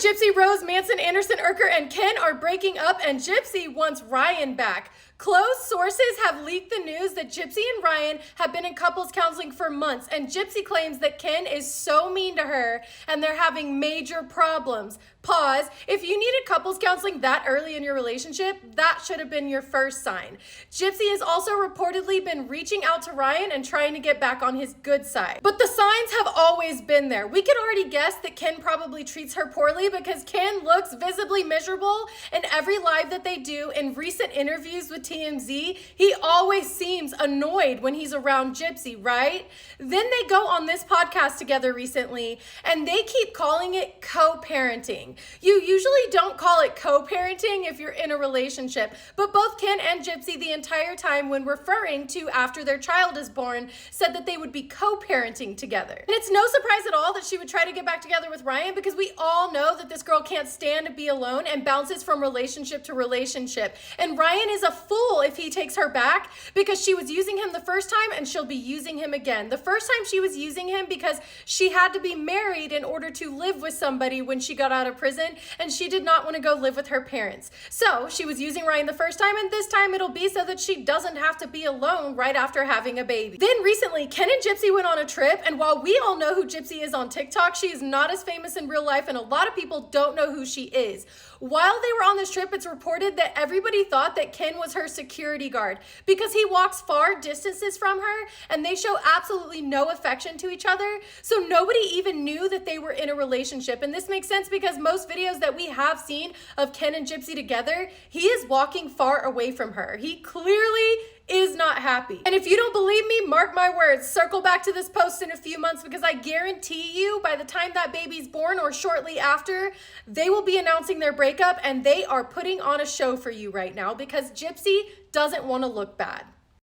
Gypsy Rose, Manson, Anderson, Urker, and Ken are breaking up, and Gypsy wants Ryan back. Close sources have leaked the news that Gypsy and Ryan have been in couples counseling for months, and Gypsy claims that Ken is so mean to her and they're having major problems. Pause. If you needed couples counseling that early in your relationship, that should have been your first sign. Gypsy has also reportedly been reaching out to Ryan and trying to get back on his good side. But the signs have always been there. We could already guess that Ken probably treats her poorly because Ken looks visibly miserable in every live that they do. In recent interviews with TMZ, he always seems annoyed when he's around Gypsy, right? Then they go on this podcast together recently and they keep calling it co-parenting. You usually don't call it co-parenting if you're in a relationship, but both Ken and Gypsy the entire time when referring to after their child is born said that they would be co-parenting together. And it's no surprise at all that she would try to get back together with Ryan because we all know that this girl can't stand to be alone and bounces from relationship to relationship. And Ryan is a fool if he takes her back because she was using him the first time and she'll be using him again. The first time she was using him because she had to be married in order to live with somebody when she got out of prison, and she did not want to go live with her parents. So she was using Ryan the first time, and this time it'll be so that she doesn't have to be alone right after having a baby. Then recently, Ken and Gypsy went on a trip, and while we all know who Gypsy is on TikTok, she is not as famous in real life, and a lot of people don't know who she is. While they were on this trip, it's reported that everybody thought that Ken was her security guard because he walks far distances from her and they show absolutely no affection to each other. So nobody even knew that they were in a relationship. And this makes sense because most videos that we have seen of Ken and Gypsy together, he is walking far away from her. He clearly is not happy. And if you don't believe me, mark my words, circle back to this post in a few months because I guarantee you by the time that baby's born or shortly after, they will be announcing their breakup and they are putting on a show for you right now because Gypsy doesn't want to look bad.